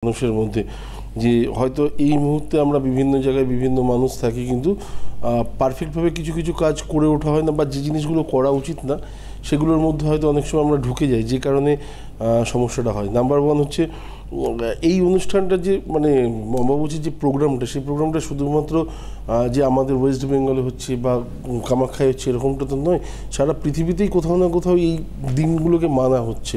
মানুষের মধ্যে যে হয়তো এই মুহূর্তে আমরা বিভিন্ন জায়গায় বিভিন্ন মানুষ থাকি, কিন্তু পারফেক্টভাবে কিছু কিছু কাজ করে ওঠা হয় না, বা যে জিনিসগুলো করা উচিত না সেগুলোর মধ্যে হয়তো অনেক সময় আমরা ঢুকে যাই, যে কারণে সমস্যাটা হয়। নাম্বার ওয়ান হচ্ছে এই অনুষ্ঠানটা যে মানে অম্বাবুচির যে প্রোগ্রামটা, সেই প্রোগ্রামটা শুধুমাত্র যে আমাদের ওয়েস্ট বেঙ্গলে হচ্ছে বা কামাখ্যায় হচ্ছে এরকমটা তো নয়, সারা পৃথিবীতেই কোথাও না কোথাও এই দিনগুলোকে মানা হচ্ছে।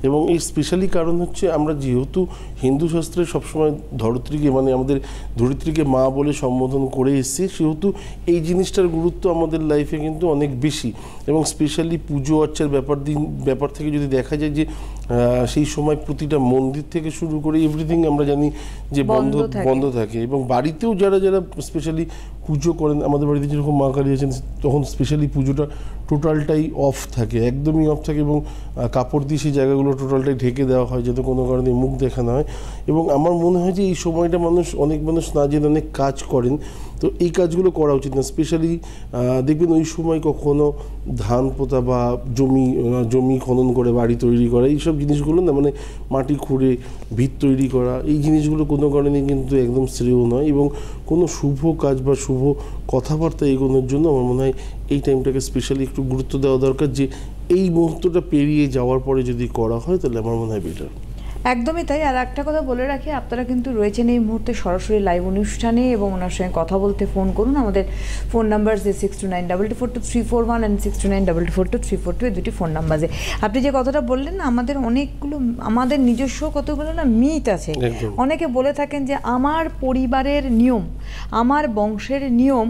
এবং এই স্পেশালি কারণ হচ্ছে আমরা যেহেতু হিন্দু শাস্ত্রে সবসময় ধরিত্রীকে মানে আমাদের ধরিত্রীকে মা বলে সম্বোধন করে এসেছি, সেহেতু এই জিনিসটার গুরুত্ব আমাদের লাইফে কিন্তু অনেক বেশি। এবং স্পেশালি পুজো অর্চার ব্যাপার থেকে যদি দেখা যায় যে সেই সময় প্রতিটা মন্দির থেকে শুরু করে এভরিথিং আমরা জানি যে বন্ধ থাকে। এবং বাড়িতেও যারা স্পেশালি পুজো করেন, আমাদের বাড়িতে যেরকম মা কালী আছেন, তখন স্পেশালি পুজোটা টোটালটাই অফ থাকে, একদমই অফ থাকে, এবং কাপড় দিয়ে সেই জায়গাগুলো টোটালটাই ঢেকে দেওয়া হয় যাতে কোনো কারণে মুখ দেখানো হয়। এবং আমার মনে হয় যে এই সময়টা অনেক মানুষ না জেনে অনেক কাজ করেন, তো এই কাজগুলো করা উচিত না। স্পেশালি দেখবেন ওই সময় কখনো ধান পোতা বা জমি খনন করে বাড়ি তৈরি করা, এইসব জিনিসগুলো না মানে মাটি খুঁড়ে ভিত তৈরি করা, এই জিনিসগুলো কোনো কারণে কিন্তু একদম শ্রেয় নয়। এবং কোনো শুভ কাজ বা শুভ কথাবার্তা এগোনোর জন্য আমার মনে হয় এই টাইমটাকে স্পেশালি একটু গুরুত্ব দেওয়া দরকার, যে এই মুহূর্তটা পেরিয়ে যাওয়ার পরে যদি করা হয় তাহলে আমার মনে হয় বেটার। একদমই তাই। আর একটা কথা বলে রাখি, আপনারা কিন্তু রয়েছেন এই মুহূর্তে সরাসরি লাইভ অনুষ্ঠানে, এবং ওনার সঙ্গে কথা বলতে ফোন করুন। আমাদের ফোন নাম্বার যে 6292424341 and 6292424342, এই দুটি ফোন নাম্বারে। আপনি যে কথাটা বললেন না, আমাদের নিজস্ব কতগুলো না মিথ আছে। অনেকে বলে থাকেন যে আমার পরিবারের নিয়ম, আমার বংশের নিয়ম,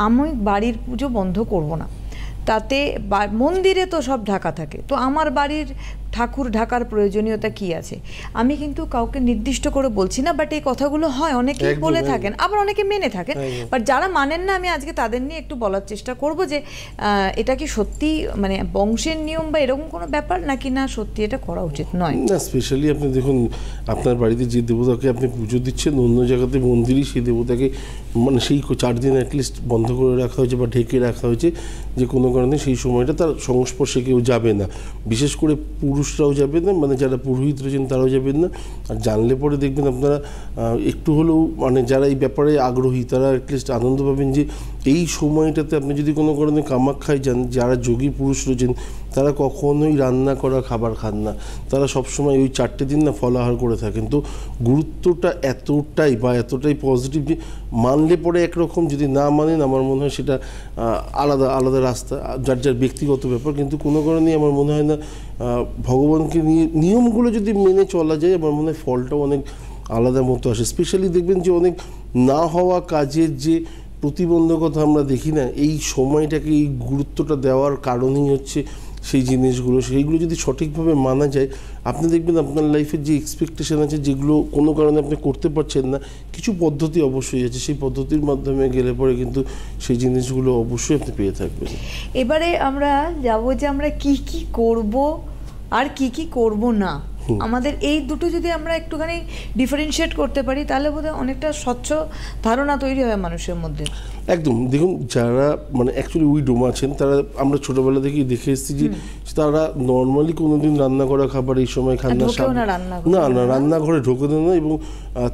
আমি বাড়ির পুজো বন্ধ করব না, তাতে মন্দিরে তো সব ঢাকা থাকে, তো আমার বাড়ির ঠাকুর ঢাকার প্রয়োজনীয়তা কি আছে? আমি কিন্তু কাউকে নির্দিষ্ট করে বলছি না, বাট এই কথাগুলো হয়, অনেকেই বলে থাকেন, আবার অনেকে মেনে থাকেন। বাট যারা মানেন না, আমি আজকে তাদের নিয়ে একটু বলার চেষ্টা করব যে এটা কি সত্যি মানে বংশের নিয়ম বা এরকম কোনো ব্যাপার, নাকি না সত্যি এটা করা উচিত নয়। না, স্পেশালি আপনি দেখুন, আপনার বাড়িতে যে দেবতাকে আপনি পুজো দিচ্ছেন, অন্য জায়গাতে মন্দিরই সেই দেবতাকে মানে সেই 4 দিন অ্যাটলিস্ট বন্ধ করে রাখা হয়েছে বা ঢেকে রাখা হয়েছে, যে কোনো কারণে সেই সময়টা তার সংস্পর্শে কেউ যাবে না, বিশেষ করে পুরুষরাও যাবেন না, মানে যারা পুরোহিত রয়েছেন তারাও যাবেন না। আর জানলে পরে দেখবেন আপনারা একটু হলেও মানে যারা এই ব্যাপারে আগ্রহী তারা অ্যাটলিস্ট আনন্দ পাবেন, যে এই সময়টাতে আপনি যদি কোনো কারণে কামাখ্যায় যান, যারা যোগী পুরুষ রয়েছেন তারা কখনোই রান্না করা খাবার খান না, তারা সবসময় ওই 4টে দিন না ফলাহার করে থাকেন। তো গুরুত্বটা এতটাই পজিটিভ যে মানলে পরে একরকম, যদি না মানেন আমার মনে হয় সেটা আলাদা রাস্তা, যার ব্যক্তিগত ব্যাপার। কিন্তু কোনো কারণেই আমার মনে হয় না ভগবানকে নিয়ে নিয়মগুলো যদি মেনে চলা যায়, আমার মনে হয় ফলটাও অনেক আলাদা মতো আসে। স্পেশালি দেখবেন যে অনেক না হওয়া কাজের যে প্রতিবন্ধকতা আমরা দেখি না, এই সময়টাকে এই গুরুত্বটা দেওয়ার কারণেই হচ্ছে সেইগুলো যদি সঠিকভাবে মানা যায়, আপনি দেখবেন আপনার লাইফের যে এক্সপেকটেশন আছে, যেগুলো কোনো কারণে আপনি করতে পারছেন না, কিছু পদ্ধতি অবশ্যই আছে, সেই পদ্ধতির মাধ্যমে গেলে পরে কিন্তু সেই জিনিসগুলো অবশ্যই আপনি পেয়ে থাকবেন। এবারে আমরা যাবো যে আমরা কি করব আর কি করব না। আমাদের এই দুটো যদি আমরা একটুখানি ডিফারেন্সিয়েট করতে পারি, তাহলে বোধহয় অনেকটা স্বচ্ছ ধারণা তৈরি হয় মানুষের মধ্যে। একদম। দেখুন, যারা মানে অ্যাকচুয়ালি উইডোম আছেন, তারা আমরা ছোটোবেলা থেকেই দেখে এসেছি যে তারা নর্মালি কোনোদিন রান্না করা খাবার এই সময় খান না, রান্নাঘরে ঢোকে না, এবং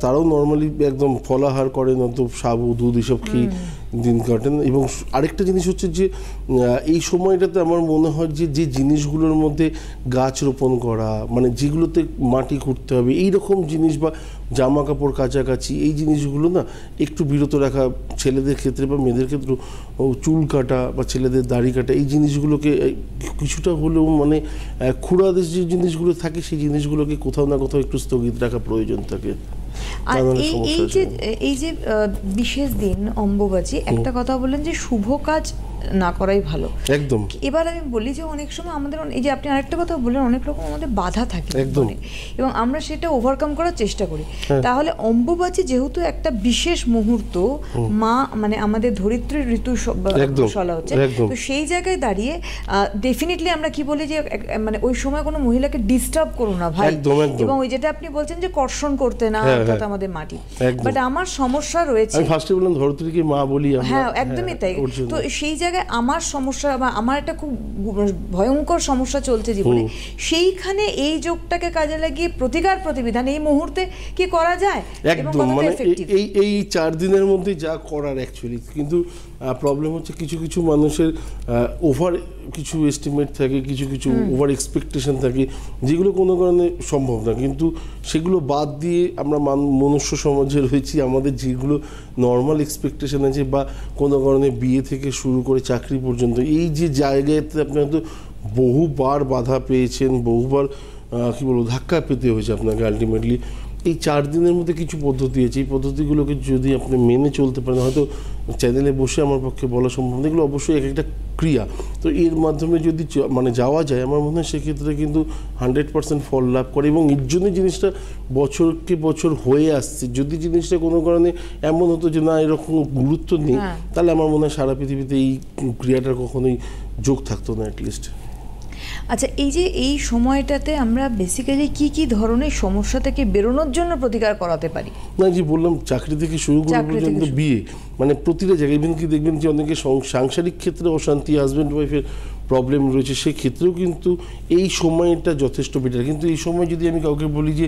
তারাও নর্মালি একদম ফলাহার করেন, অত সাবু দুধ এসব খেয়ে দিন কাটেন। এবং আরেকটা জিনিস হচ্ছে যে এই সময়টাতে আমার মনে হয় যে জিনিসগুলোর মধ্যে গাছ রোপণ করা, মানে যেগুলোতে মাটি খুঁড়তে হবে, এইরকম জিনিস বা জামা কাপড় কাছাকাছি, এই জিনিসগুলো না একটু বিরত রাখা, ছেলেদের ক্ষেত্রে বা মেয়েদের ক্ষেত্রেও চুল কাটা বা ছেলেদের দাড়ি কাটা, এই জিনিসগুলোকে কিছুটা হলেও মানে খুড়াদের যে জিনিসগুলো থাকে সেই জিনিসগুলোকে কোথাও না কোথাও একটু স্থগিত রাখা প্রয়োজন থাকে। আর এই যে বিশেষ দিন অম্বুবাচী, একটা কথা বললেন যে শুভ কাজ না করাই ভালো। একদম। এবার আমি বলি যে অনেক সময় আমাদের, এই যে আপনি আরেকটা কথা বললেন, অনেক রকম আমাদের বাধা থাকে এবং আমরা সেটা ওভারকাম করার চেষ্টা করি। তাহলে অম্বুবাচী যেহেতু একটা বিশেষ মুহূর্ত, মা মানে আমাদের ধরিত্রীর ঋতু বলা হচ্ছে, তো সেই জায়গায় দাঁড়িয়ে ডেফিনেটলি আমরা কি বলি যে মানে ওই সময় কোনো মহিলাকে ডিস্টার্ব করো না ভাই, এবং ওই যেটা আপনি বলছেন যে কর্ষণ করতে না, অর্থাৎ আমাদের মাটি। বাট আমার সমস্যা রয়েছে, আমি ফার্স্টে বললাম ধরিত্রীকে মা বলি, হ্যাঁ একদমই তাই। তো সেই জায়গায় আমার সমস্যা বা আমার একটা খুব ভয়ঙ্কর সমস্যা চলছে জীবনে, সেইখানে এই যোগটাকে কাজে লাগিয়ে প্রতিকার প্রতিবিধান এই মুহূর্তে কি করা যায়? একদম, মানে এই 4 দিনের মধ্যে যা করার অ্যাকচুয়ালি, কিন্তু প্রবলেম হচ্ছে কিছু কিছু মানুষের ওভার কিছু এস্টিমেট থাকে, কিছু কিছু ওভার এক্সপেকটেশন থাকে, যেগুলো কোনো কারণে সম্ভব না। কিন্তু সেগুলো বাদ দিয়ে আমরা মনুষ্য সমাজে রয়েছি, আমাদের যেগুলো নর্মাল এক্সপেকটেশন আছে বা কোনো কারণে বিয়ে থেকে শুরু করে চাকরি পর্যন্ত, এই যে জায়গাতে আপনি হয়তো বহুবার বাধা পেয়েছেন, বহুবার কী বলবো ধাক্কা পেতে হয়েছে আপনাকে আলটিমেটলি, এই 4 দিনের মধ্যে কিছু পদ্ধতি আছে, এই পদ্ধতিগুলোকে যদি আপনি মেনে চলতে পারেন, হয়তো চ্যানেলে বসে আমার পক্ষে বলা সম্ভব না, এগুলো অবশ্যই এক একটা ক্রিয়া, তো এর মাধ্যমে যদি মানে যাওয়া যায় আমার মনে হয় সেক্ষেত্রে কিন্তু 100% ফল লাভ করে। এবং এর জন্য জিনিসটা বছরকে বছর হয়ে আসছে। যদি জিনিসটা কোনো কারণে এমন হতো যে না এরকম গুরুত্ব নেই, তাহলে আমার মনে হয় সারা পৃথিবীতে এই ক্রিয়াটার কখনোই যোগ থাকতো না অ্যাটলিস্ট। আচ্ছা, এই যে এই সময়টাতে আমরা বেসিক্যালি কি কি ধরনের সমস্যা থেকে বেরোনোর জন্য প্রতিকার করাতে পারি? না, যে বললাম চাকরি থেকে শুরু করে পর্যন্ত বিয়ে, মানে প্রতিটা জায়গায় ইভেন কি দেখবেন যে অনেকে সাংসারিক ক্ষেত্রে অশান্তি, হাজব্যান্ড ওয়াইফের প্রবলেম রয়েছে, সেক্ষেত্রেও কিন্তু এই সময়টা যথেষ্ট বেটার। কিন্তু এই সময় যদি আমি কাউকে বলি যে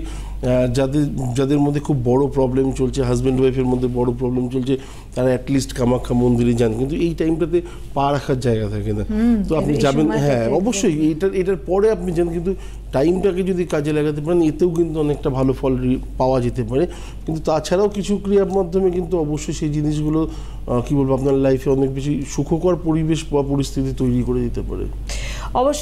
যাদের মধ্যে খুব বড় প্রবলেম চলছে, হাজব্যান্ড ওয়াইফের মধ্যে বড় প্রবলেম চলছে, তারা অ্যাটলিস্ট কামাখ্যা মন্দিরে যান, কিন্তু এই টাইমটাতে পা রাখার জায়গা থাকে না। তো আপনি যাবেন, হ্যাঁ অবশ্যই এটার পরে আপনি যান, কিন্তু টাইমটাকে যদি কাজে লাগাতে পারেন এতেও কিন্তু অনেকটা ভালো ফল পাওয়া যেতে পারে। কিন্তু তাছাড়াও কিছু ক্রিয়ার মাধ্যমে কিন্তু অবশ্যই সেই জিনিসগুলো কী বলবো আপনার লাইফে অনেক বেশি সুখকর পরিবেশ বা পরিস্থিতি তৈরি করে দিতে পারে। অবশ্যই।